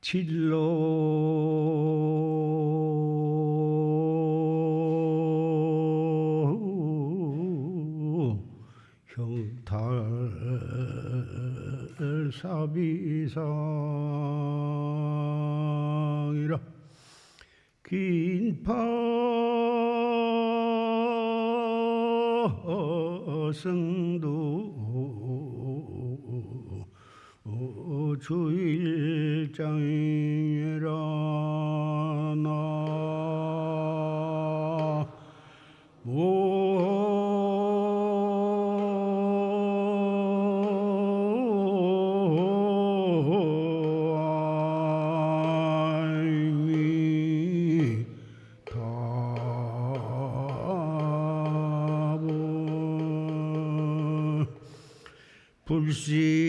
진로 형탈사비상이라 긴파승도 주일장이라 불시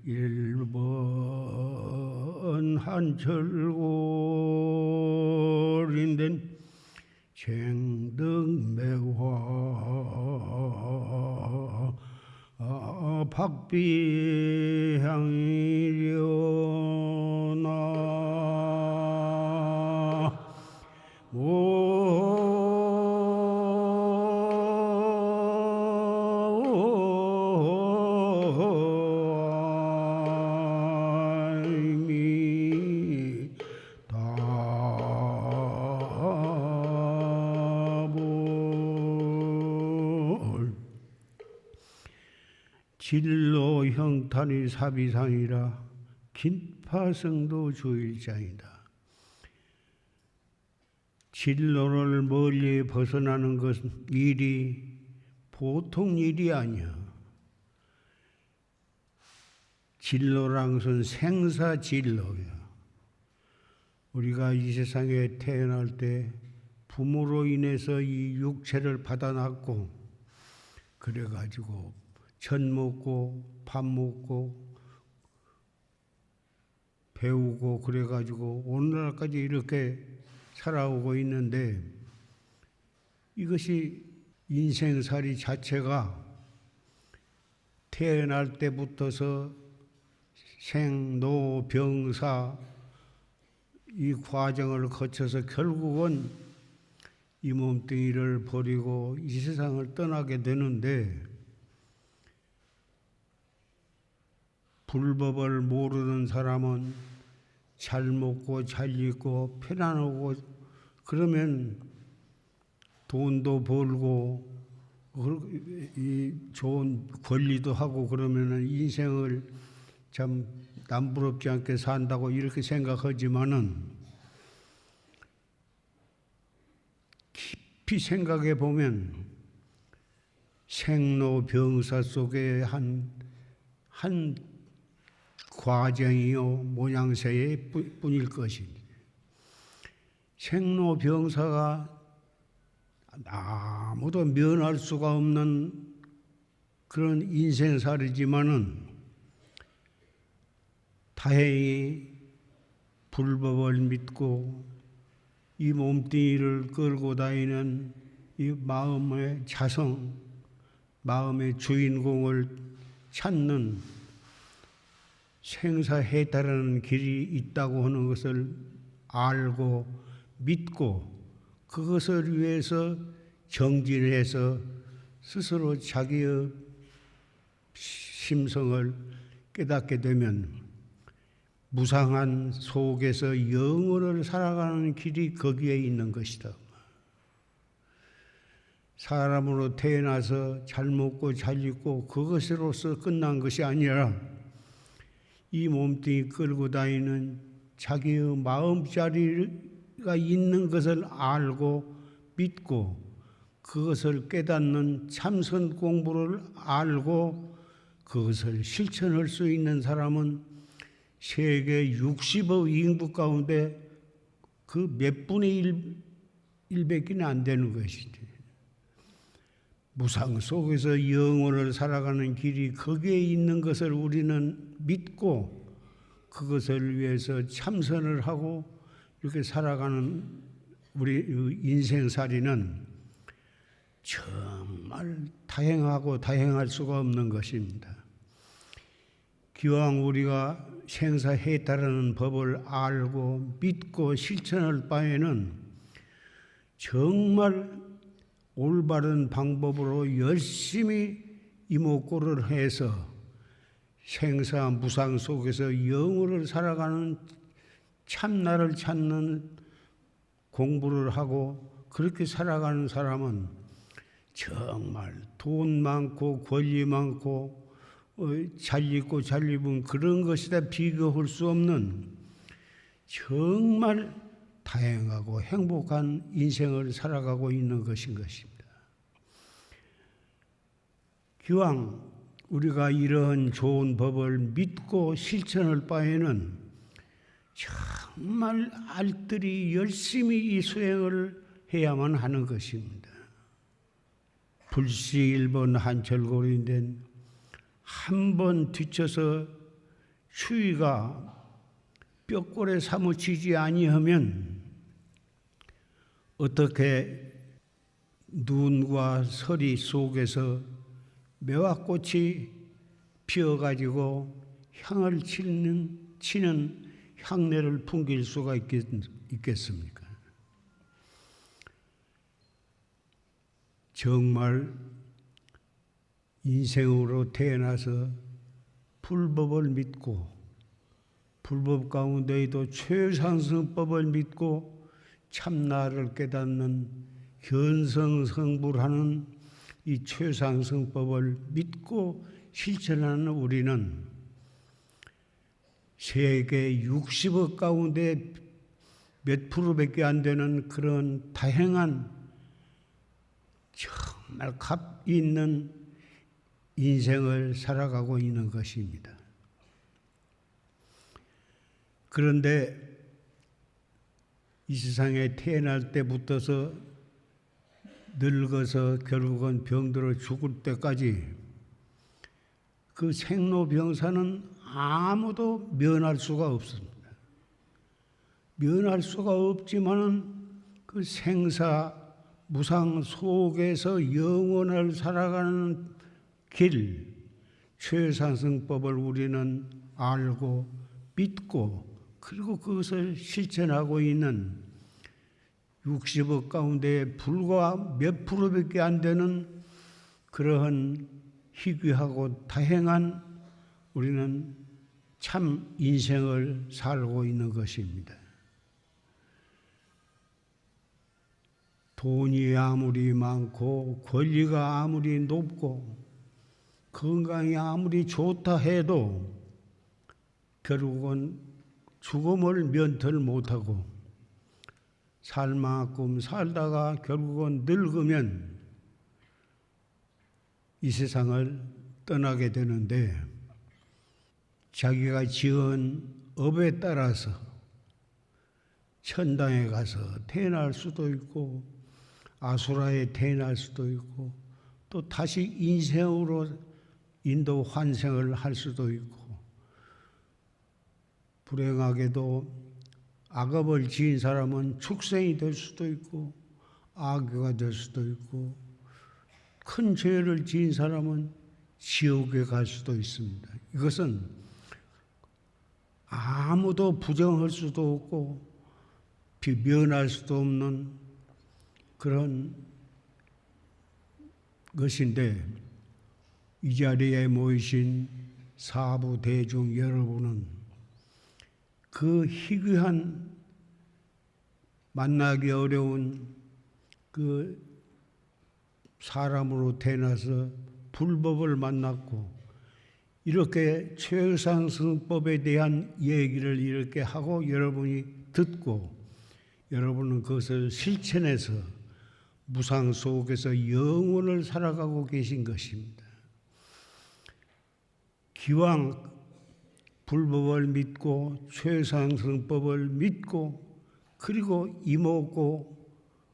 일본 한철골인된 쟁등매화 박비향이려나 진로 형탈이 사비상이라 긴파승도 주일장이다. 진로를 멀리 벗어나는 것은 일이 보통 일이 아니야. 진로란 것은 생사진로야. 우리가 이 세상에 태어날 때 부모로 인해서 이 육체를 받아놨고 그래가지고 젖 먹고 밥 먹고 배우고 그래가지고 오늘날까지 이렇게 살아오고 있는데 이것이 인생살이 자체가 태어날 때부터서 생로병사 이 과정을 거쳐서 결국은 이 몸뚱이를 버리고 이 세상을 떠나게 되는데 불법을 모르는 사람은 잘 먹고 잘 입고 편안하고 그러면 돈도 벌고 이 좋은 권리도 하고 그러면은 인생을 참 남부럽지 않게 산다고 이렇게 생각하지만은 깊이 생각해 보면 생로병사 속에 한 과정이요 모양새의 뿐일 것이니 생로병사가 아무도 면할 수가 없는 그런 인생살이지만은 다행히 불법을 믿고 이 몸뚱이를 끌고 다니는 이 마음의 자성, 마음의 주인공을 찾는 생사해탈하는 길이 있다고 하는 것을 알고 믿고 그것을 위해서 정진해서 스스로 자기의 심성을 깨닫게 되면 무상한 속에서 영원을 살아가는 길이 거기에 있는 것이다. 사람으로 태어나서 잘 먹고 잘 입고 그것으로서 끝난 것이 아니라 이 몸뚱이 끌고 다니는 자기의 마음자리가 있는 것을 알고 믿고 그것을 깨닫는 참선 공부를 알고 그것을 실천할 수 있는 사람은 세계 60억 인구 가운데 그 몇 분의 1밖에 안 되는 것이지. 무상 속에서 영원을 살아가는 길이 거기에 있는 것을 우리는 믿고 그것을 위해서 참선을 하고 이렇게 살아가는 우리 인생살이는 정말 정말 다행하고 다행할 수가 없는 것입니다. 기왕 우리가 생사해탈하는 법을 알고 믿고 실천할 바에는 정말 올바른 방법으로 열심히 이목구를 해서 생사무상 속에서 영원을 살아가는 참나를 찾는 공부를 하고 그렇게 살아가는 사람은 정말 돈 많고 권리 많고 잘 입고 잘 입은 그런 것이다 비교할 수 없는 정말 다양하고 행복한 인생을 살아가고 있는 것인 것입니다. 기왕 우리가 이러한 좋은 법을 믿고 실천할 바에는 정말 알뜰히 열심히 이 수행을 해야만 하는 것입니다. 불시일본 한철골인된 한 번 뒤쳐서 추위가 뼈골에 사무치지 아니하면 어떻게 눈과 서리 속에서 매화꽃이 피어가지고 향을 치는 향내를 풍길 수가 있겠습니까? 정말 인생으로 태어나서 불법을 믿고 불법 가운데에도 최상승법을 믿고 참나를 깨닫는 견성성불하는 이 최상승법을 믿고 실천하는 우리는 세계 60억 가운데 몇 프로밖에 안 되는 그런 다양한 정말 값 있는 인생을 살아가고 있는 것입니다. 그런데 이 세상에 태어날 때부터서 늙어서 결국은 병들어 죽을 때까지 그 생로병사는 아무도 면할 수가 없습니다. 면할 수가 없지만은 그 생사 무상 속에서 영원을 살아가는 길, 최상승법을 우리는 알고 믿고 그리고 그것을 실천하고 있는 60억 가운데 불과 몇 프로밖에 안 되는 그러한 희귀하고 다행한 우리는 참 인생을 살고 있는 것입니다. 돈이 아무리 많고 권리가 아무리 높고 건강이 아무리 좋다 해도 결국은 죽음을 면들 못하고 살만큼 살다가 결국은 늙으면 이 세상을 떠나게 되는데 자기가 지은 업에 따라서 천당에 가서 태어날 수도 있고 아수라에 태어날 수도 있고 또 다시 인생으로 인도 환생을 할 수도 있고 불행하게도 악업을 지은 사람은 축생이 될 수도 있고 악귀가 될 수도 있고 큰 죄를 지은 사람은 지옥에 갈 수도 있습니다. 이것은 아무도 부정할 수도 없고 면할 수도 없는 그런 것인데 이 자리에 모이신 사부 대중 여러분은 그 희귀한 만나기 어려운 그 사람으로 태어나서 불법을 만났고 이렇게 최상승법에 대한 얘기를 이렇게 하고 여러분이 듣고 여러분은 그것을 실천해서 무상 속에서 영원을 살아가고 계신 것입니다. 기왕 불법을 믿고 최상승법을 믿고 그리고 이먹고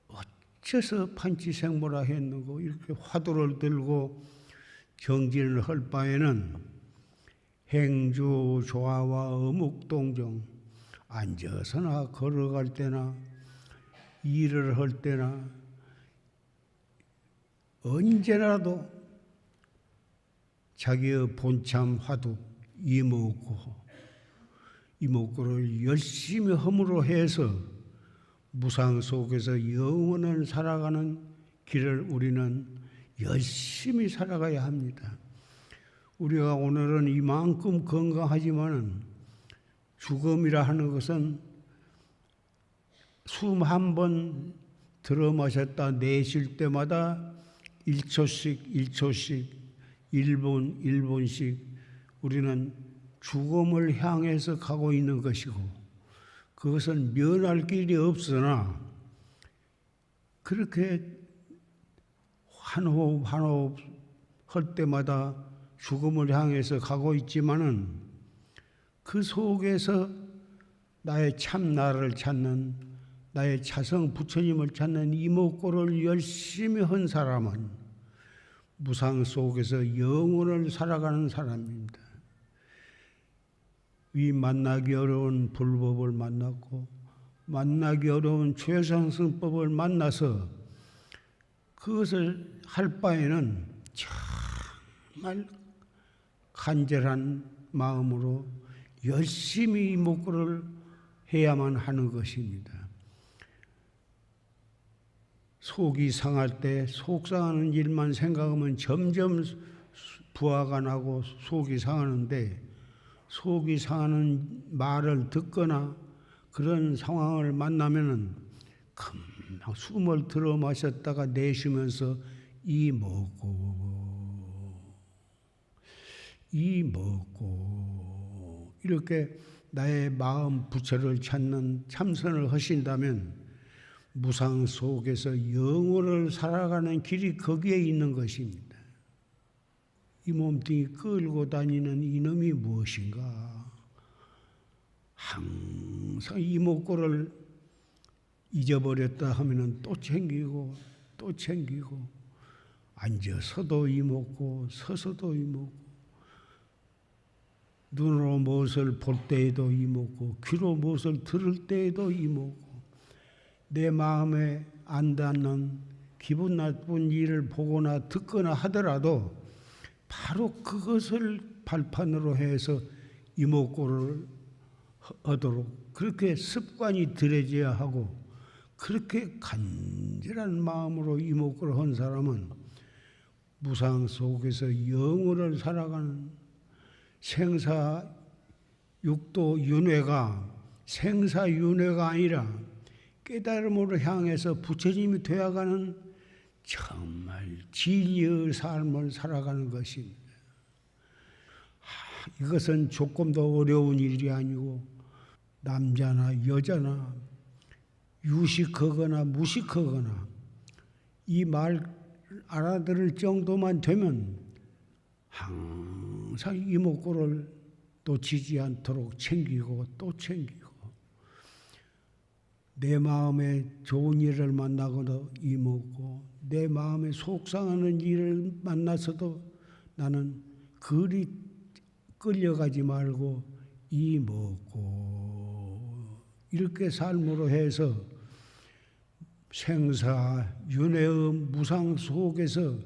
어째서 판치생모라 했는고 이렇게 화두를 들고 정진을 할 바에는 행주 조화와 어묵동정 앉아서나 걸어갈 때나 일을 할 때나 언제라도 자기의 본참 화두 이목구를 열심히 허물어 해서 무상 속에서 영원을 살아가는 길을 우리는 열심히 살아가야 합니다. 우리가 오늘은 이만큼 건강하지만 죽음이라 하는 것은 숨 한 번 들어 마셨다 내쉴 때마다 1초씩 1분씩 우리는 죽음을 향해서 가고 있는 것이고, 그것은 면할 길이 없으나 그렇게 한 호흡 한 호흡 할 때마다 죽음을 향해서 가고 있지만은 그 속에서 나의 참 나를 찾는, 나의 자성 부처님을 찾는 이목구를 열심히 한 사람은 무상 속에서 영원을 살아가는 사람입니다. 이 만나기 어려운 불법을 만났고 만나기 어려운 최상승법을 만나서 그것을 할 바에는 정말 간절한 마음으로 열심히 이목구를 해야만 하는 것입니다. 속이 상할 때 속상하는 일만 생각하면 점점 부하가 나고 속이 상하는데, 속이 상하는 말을 듣거나 그런 상황을 만나면은 금방 숨을 들어 마셨다가 내쉬면서 이먹고 이렇게 나의 마음 부처를 찾는 참선을 하신다면 무상 속에서 영원을 살아가는 길이 거기에 있는 것입니다. 이 몸뚱이 끌고 다니는 이놈이 무엇인가? 항상 이목구를 잊어버렸다 하면은 또 챙기고 앉아서도 이목구, 서서도 이목구, 눈으로 무엇을 볼 때에도 이목구, 귀로 무엇을 들을 때에도 이목구, 내 마음에 안 닿는 기분 나쁜 일을 보거나 듣거나 하더라도 바로 그것을 발판으로 해서 이목구를 하도록 그렇게 습관이 들여져야 하고, 그렇게 간절한 마음으로 이목구를 한 사람은 무상 속에서 영원을 살아가는 생사 육도 윤회가 생사윤회가 아니라 깨달음으로 향해서 부처님이 되어가는 정말 진리의 삶을 살아가는 것입니다. 이것은 조금도 어려운 일이 아니고 남자나 여자나 유식하거나 무식하거나 이 말 알아들을 정도만 되면 항상 이목구를 놓치지 않도록 챙기고 또 챙기고, 내 마음에 좋은 일을 만나고도 이목구, 내 마음에 속상하는 일을 만나서도 나는 그리 끌려가지 말고 이목구, 이렇게 삶으로 해서 생사윤회의 무상 속에서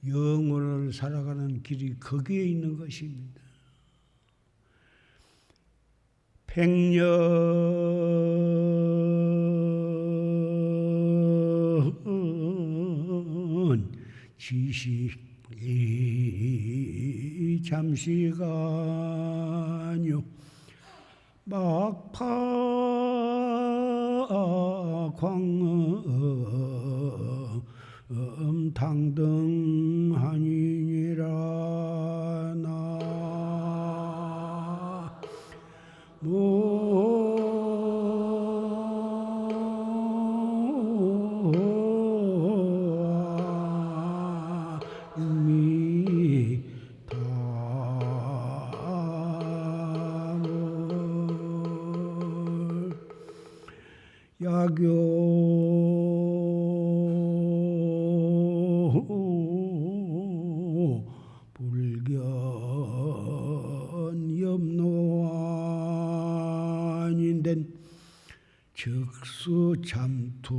영원을 살아가는 길이 거기에 있는 것입니다. 백년 지식이 잠시간요 막파 광음 당등하니니라 야교 불견 염노아닌된 즉수 참투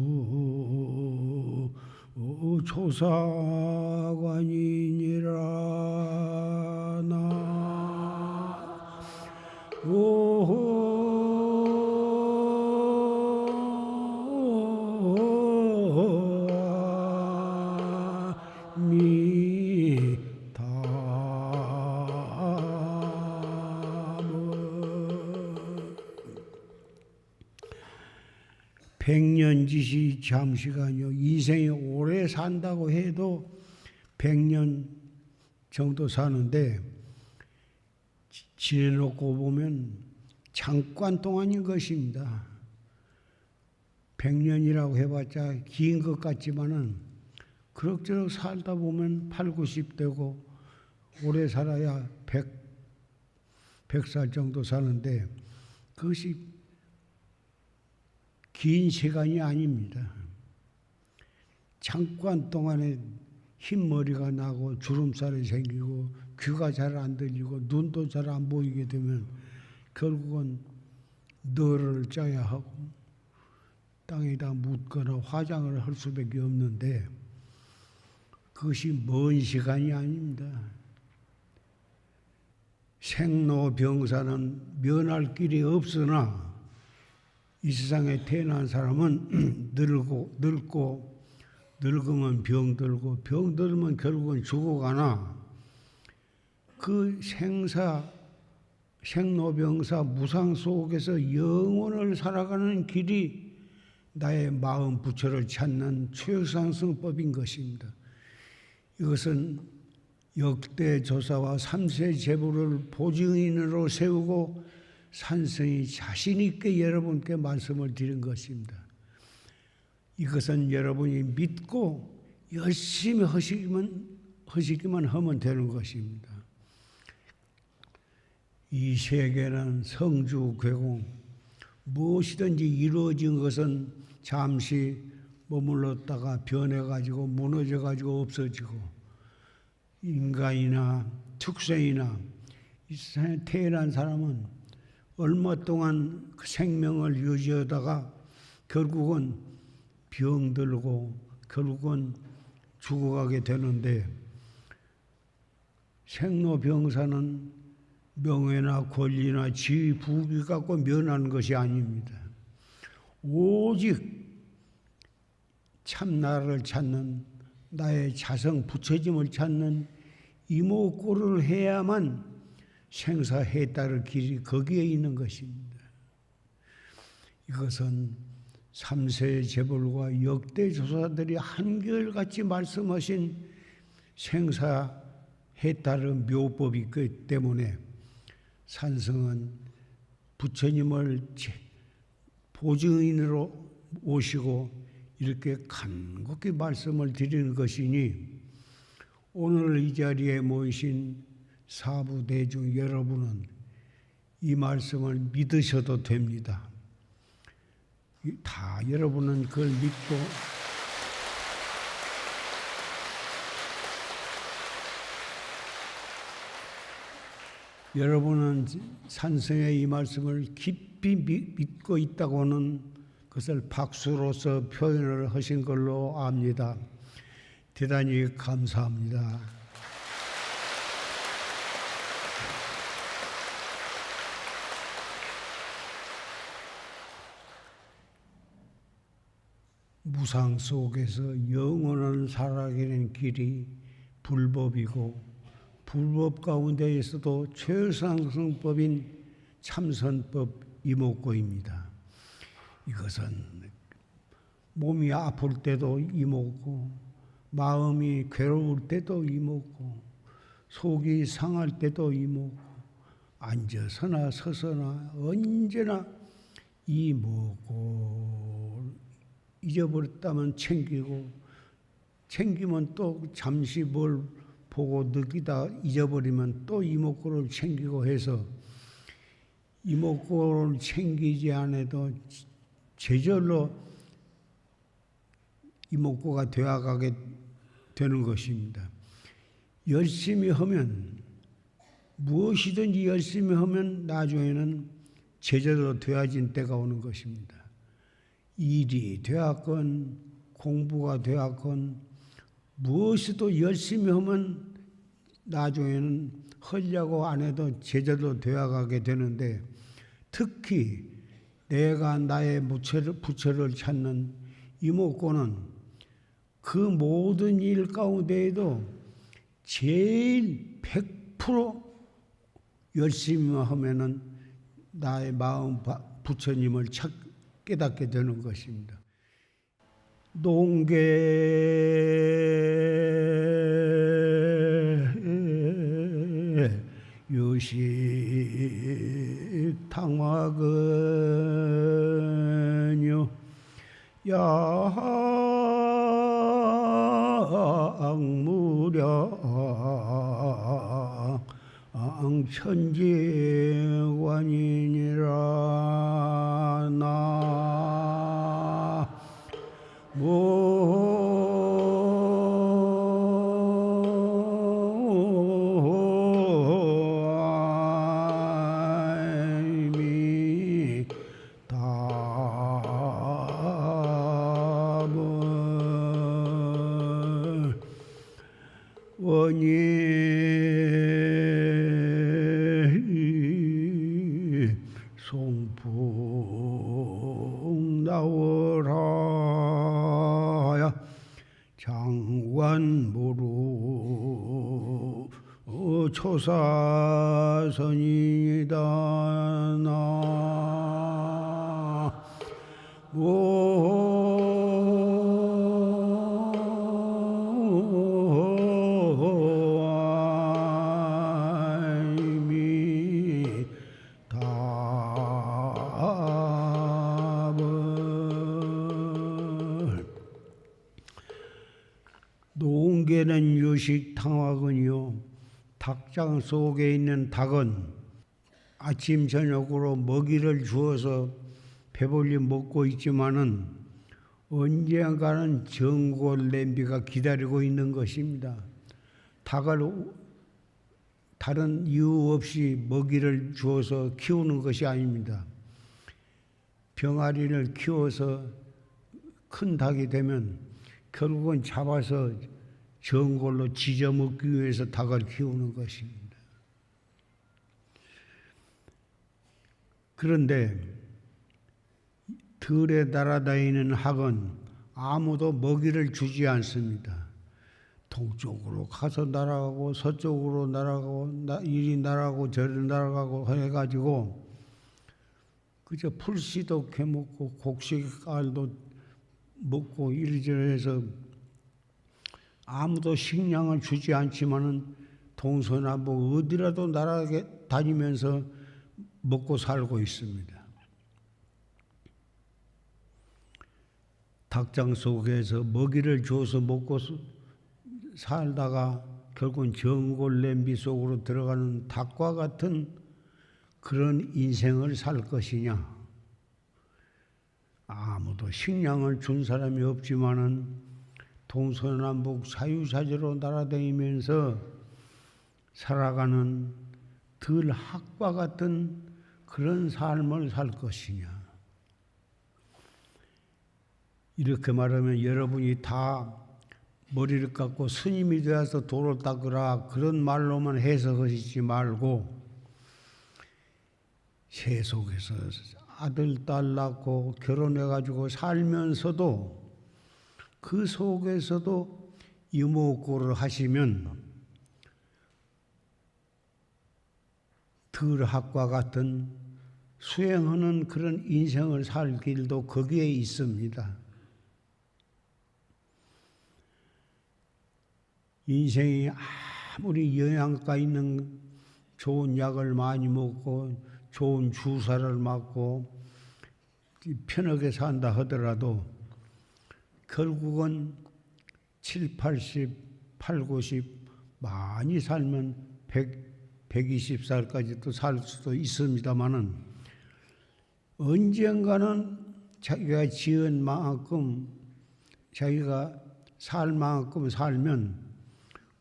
조사관이니라 나 백년짓이 잠시간요. 인생이 오래 산다고 해도 100년 정도 사는데 지내놓고 보면 잠깐 동안인 것입니다. 100년이라고 해봤자 긴 것 같지만은 그럭저럭 살다 보면 8, 90되고 오래 살아야 100살 정도 사는데 그것이 긴 시간이 아닙니다. 잠깐 동안에 흰머리가 나고 주름살이 생기고 귀가 잘 안 들리고 눈도 잘 안 보이게 되면 결국은 너를 짜야 하고 땅에다 묻거나 화장을 할 수밖에 없는데 그것이 먼 시간이 아닙니다. 생로병사는 면할 길이 없으나 이 세상에 태어난 사람은 늙고 늙으면 병들고 병들면 결국은 죽어가나 그 생로병사 무상 속에서 영원을 살아가는 길이 나의 마음 부처를 찾는 최상승법인 것입니다. 이것은 역대 조사와 3세 제부를 보증인으로 세우고 산성이 자신 있게 여러분께 말씀을 드린 것입니다. 이것은 여러분이 믿고 열심히 하시기만 하면 되는 것입니다. 이 세계는 성주 괴공 무엇이든지 이루어진 것은 잠시 머물렀다가 변해가지고 무너져가지고 없어지고 인간이나 축생이나 이 세상에 태어난 사람은 얼마 동안 그 생명을 유지하다가 결국은 병들고 결국은 죽어가게 되는데 생로병사는 명예나 권리나 지위, 부귀 갖고 면하는 것이 아닙니다. 오직 참나를 찾는 나의 자성 부처짐을 찾는 이목구를 해야만 생사해탈의 길이 거기에 있는 것입니다. 이것은 3세 재벌과 역대 조사들이 한결같이 말씀하신 생사해탈의 묘법이기 때문에 산성은 부처님을 보증인으로 오시고 이렇게 간곡히 말씀을 드리는 것이니 오늘 이 자리에 모이신 사부 대중 여러분은 이 말씀을 믿으셔도 됩니다. 다 여러분은 그걸 믿고 여러분은 산성의 이 말씀을 깊이 믿고 있다고는 그것을 박수로서 표현을 하신 걸로 압니다. 대단히 감사합니다. 무상 속에서 영원한 살아가는 길이 불법이고 불법 가운데에서도 최상승법인 참선법 이목구입니다. 이것은 몸이 아플 때도 이목구, 마음이 괴로울 때도 이목구, 속이 상할 때도 이목구, 앉아서나 서서나 언제나 이목구. 잊어버렸다면 챙기면 또 잠시 뭘 보고 느끼다 잊어버리면 또 이목구를 챙기고 해서 이목구를 챙기지 않아도 제절로 이목구가 되어가게 되는 것입니다. 열심히 하면 무엇이든지 열심히 하면 나중에는 제절로 되어진 때가 오는 것입니다. 일이 되었건 공부가 되었건 무엇이도 열심히 하면 나중에는 하려고 안 해도 제대로 되어가게 되는데, 특히 내가 나의 부처를 찾는 이목구는 그 모든 일 가운데에도 제일 100% 열심히 하면은 나의 마음 부처님을 깨닫게 되는 것입니다. 농계 유식 탕화근요 양무량 천지관이니라 원예 송풍 나오라야 장관무루 초사선이다 농계는 유식탕화근이요. 닭장 속에 있는 닭은 아침 저녁으로 먹이를 주어서 배불리 먹고 있지만은 언젠가는 정골 냄비가 기다리고 있는 것입니다. 닭을 다른 이유 없이 먹이를 주어서 키우는 것이 아닙니다. 병아리를 키워서 큰 닭이 되면 결국은 잡아서 정골로 지져 먹기 위해서 닭을 키우는 것입니다. 그런데 들에 날아다니는 학은 아무도 먹이를 주지 않습니다. 동쪽으로 가서 날아가고 서쪽으로 날아가고 이리 날아가고 저리 날아가고 해가지고 그저 풀씨도 캐먹고 곡식알도 먹고 이리저리 해서 아무도 식량을 주지 않지만은 동서남북 어디라도 날아다니면서 먹고 살고 있습니다. 닭장 속에서 먹이를 줘서 먹고 살다가 결국은 정골 냄비 속으로 들어가는 닭과 같은 그런 인생을 살 것이냐? 아무도 식량을 준 사람이 없지만은 동서남북 사유사지로 날아다니면서 살아가는 들 학과 같은 그런 삶을 살 것이냐. 이렇게 말하면 여러분이 다 머리를 깎고 스님이 되어서 도를 닦으라 그런 말로만 해석하시지 말고 세속에서 아들, 딸 낳고 결혼해가지고 살면서도 그 속에서도 이목구를 하시면 들학과 같은 수행하는 그런 인생을 살 길도 거기에 있습니다. 인생이 아무리 영양가 있는 좋은 약을 많이 먹고 좋은 주사를 맞고 편하게 산다 하더라도 결국은 7, 80, 8, 90 많이 살면 120살까지도 살 수도 있습니다마는 언젠가는 자기가 지은 만큼 자기가 살 만큼 살면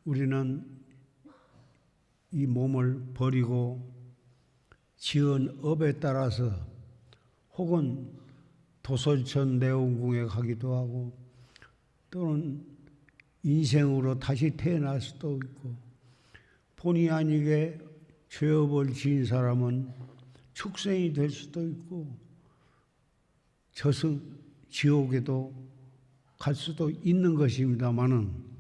우리는 이 몸을 버리고 지은 업에 따라서 혹은 도솔천 내원궁에 가기도 하고 또는 인생으로 다시 태어날 수도 있고, 본의 아니게 죄업을 지은 사람은 축생이 될 수도 있고 저승 지옥에도 갈 수도 있는 것입니다마는,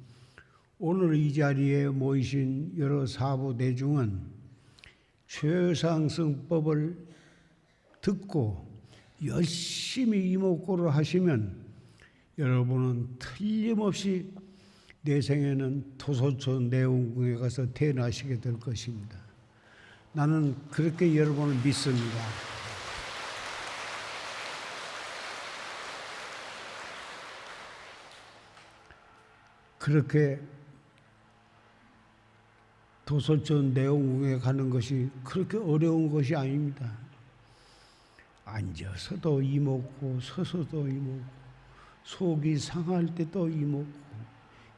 오늘 이 자리에 모이신 여러 사부 대중은 최상승법을 듣고 열심히 이목구를 하시면 여러분은 틀림없이 내 생에는 도소천 내원궁에 가서 태어나시게 될 것입니다. 나는 그렇게 여러분을 믿습니다. 그렇게 도소천 내원궁에 가는 것이 그렇게 어려운 것이 아닙니다. 앉아서도 이먹고 서서도 이먹고 속이 상할 때도 이먹고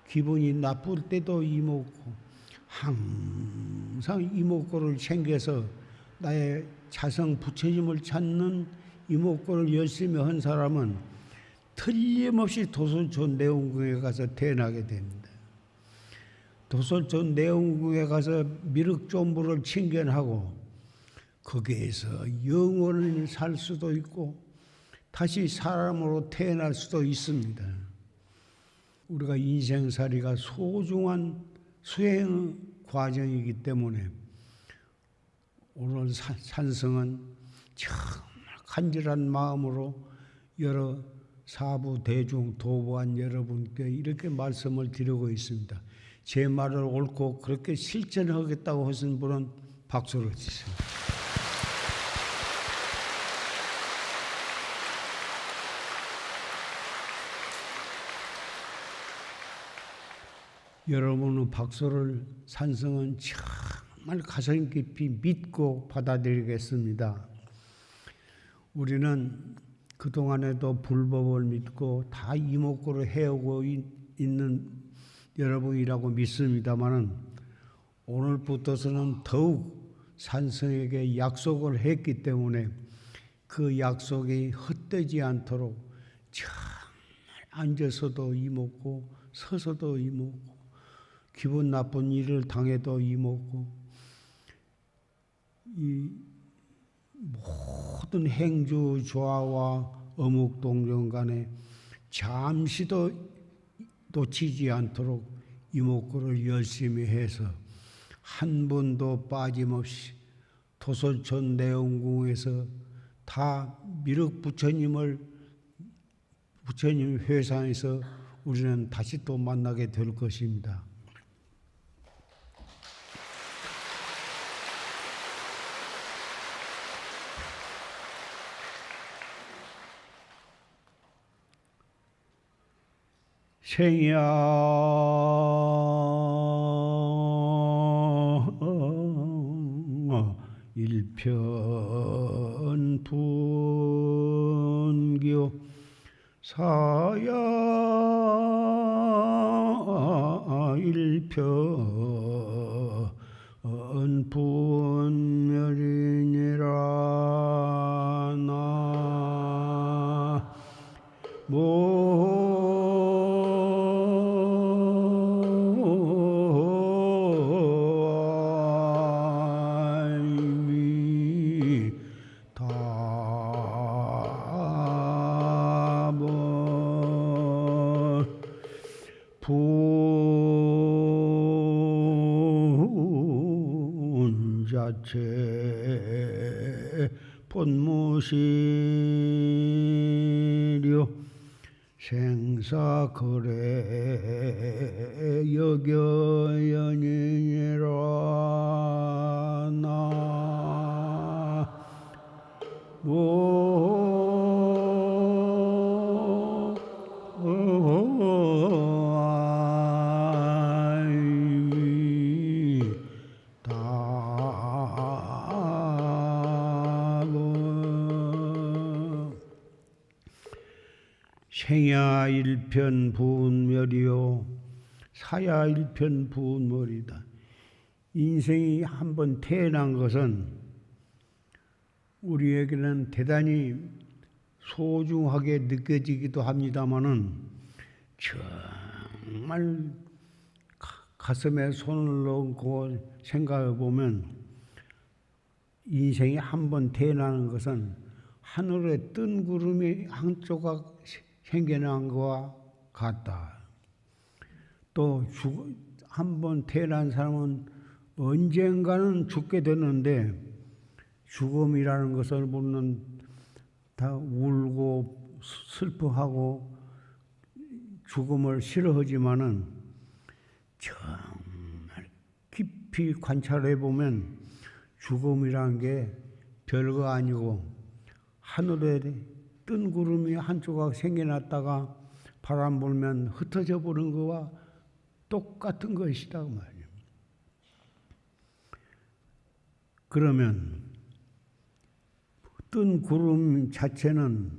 기분이 나쁠 때도 이먹고 항상 이목구를 챙겨서 나의 자성 부처님을 찾는 이목구를 열심히 한 사람은 틀림없이 도솔촌 내원궁에 가서 태어나게 됩니다. 도솔촌 내원궁에 가서 미륵존부를 칭견하고 거기에서 영원히 살 수도 있고 다시 사람으로 태어날 수도 있습니다. 우리가 인생살이가 소중한 수행 과정이기 때문에 오늘 산성은 정말 간절한 마음으로 여러 사부 대중 도보한 여러분께 이렇게 말씀을 드리고 있습니다. 제 말을 옳고 그렇게 실천하겠다고 하신 분은 박수를 주세요. 여러분의 박수를 산성은 정말 가슴 깊이 믿고 받아들이겠습니다. 우리는 그동안에도 불법을 믿고 다 이목구를 해오고 있는 여러분이라고 믿습니다마는 오늘부터서는 더욱 산성에게 약속을 했기 때문에 그 약속이 헛되지 않도록 정말 앉아서도 이목구 서서도 이목구 기분 나쁜 일을 당해도 이목구 이 모든 행주 조화와 어묵동정 간에 잠시도 놓치지 않도록 이목구를 열심히 해서 한 번도 빠짐없이 도솔천 내원궁에서 다 미륵 부처님 회상에서 우리는 다시 또 만나게 될 것입니다. 생야 일편 분교 사야 일편 분멸이니라 나모 자체 본무시려 생사거래 여겨연이니라 나모 생야 일편 분멸이요 사야 일편 분멸이다. 인생이 한번 태어난 것은 우리에게는 대단히 소중하게 느껴지기도 합니다마는 정말 정말 가슴에 손을 넣고 생각해 보면 인생이 한 번 태어나는 것은 하늘에 뜬 구름이 한 조각 생겨난 것과 같다. 또 한 번 태어난 사람은 언젠가는 죽게 되는데 죽음이라는 것을 보면 다 울고 슬퍼하고 죽음을 싫어하지만은 정말 깊이 관찰해 보면 죽음이라는 게 별거 아니고 하늘에 뜬 구름이 한 조각 생겨났다가 바람 불면 흩어져 버린 거와 똑같은 것이다 그 말이에요. 그러면 뜬 구름 자체는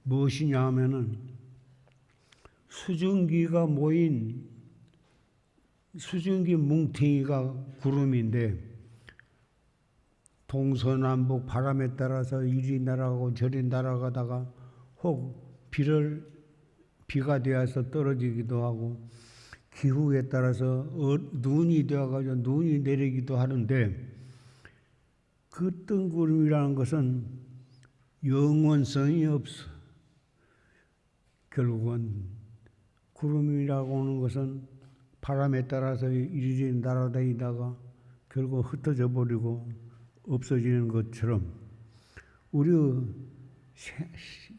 무엇이냐 하면은 수증기가 모인 수증기 뭉탱이가 구름인데 동서남북 바람에 따라서 이리 날아가고 저리 날아가다가 혹 비가 되어서 떨어지기도 하고 기후에 따라서 눈이 되어가지고 눈이 내리기도 하는데 그 뜬구름이라는 것은 영원성이 없어. 결국은 구름이라고 하는 것은 바람에 따라서 이리저리 날아다니다가 결국 흩어져 버리고 없어지는 것처럼 우리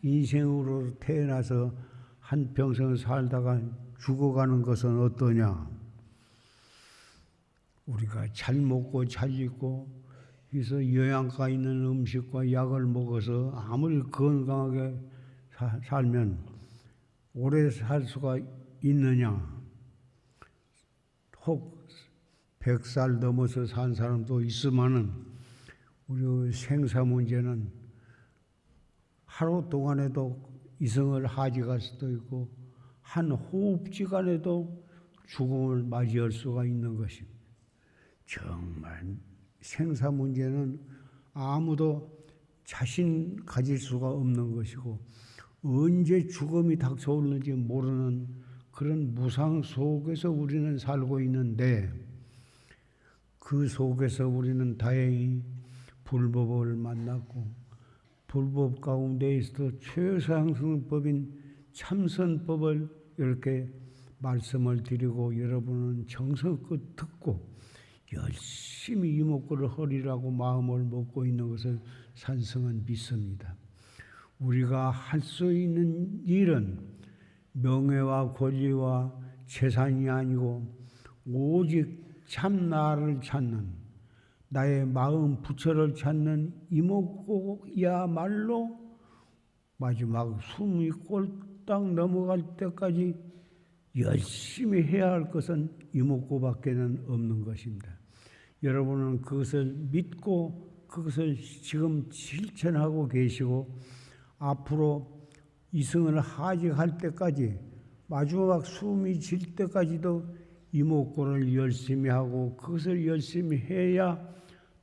인생으로 태어나서 한 평생을 살다가 죽어가는 것은 어떠냐? 우리가 잘 먹고 잘 입고 그래서 영양가 있는 음식과 약을 먹어서 아무리 건강하게 살면 오래 살 수가 있느냐? 혹 100살 넘어서 산 사람도 있으면은 우리 생사 문제는 하루 동안에도 이성을 하직할 수도 있고 한 호흡지간에도 죽음을 맞이할 수가 있는 것입니다. 정말 생사 문제는 아무도 자신 가질 수가 없는 것이고 언제 죽음이 닥쳐오는지 모르는 그런 무상 속에서 우리는 살고 있는데 그 속에서 우리는 다행히 불법을 만났고 불법 가운데에서도 최상승법인 참선법을 이렇게 말씀을 드리고 여러분은 정성껏 듣고 열심히 이목구를 허리라고 마음을 먹고 있는 것을 산성은 믿습니다. 우리가 할 수 있는 일은 명예와 권리와 재산이 아니고 오직 참 나를 찾는 나의 마음 부처를 찾는 이목구야말로 마지막 숨이 꼴딱 넘어갈 때까지 열심히 해야 할 것은 이목구밖에는 없는 것입니다. 여러분은 그것을 믿고 그것을 지금 실천하고 계시고 앞으로 이승을 하직할 때까지 마지막 숨이 질 때까지도 이목구를 열심히 하고 그것을 열심히 해야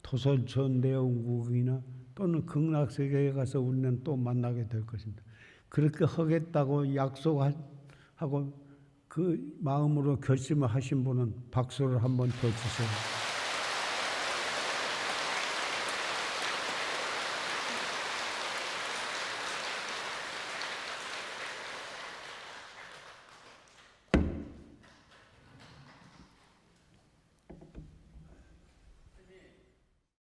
토솔천 내원국이나 또는 극락세계에 가서 우리는 또 만나게 될 것입니다. 그렇게 하겠다고 약속하고 그 마음으로 결심을 하신 분은 박수를 한번 더 주세요.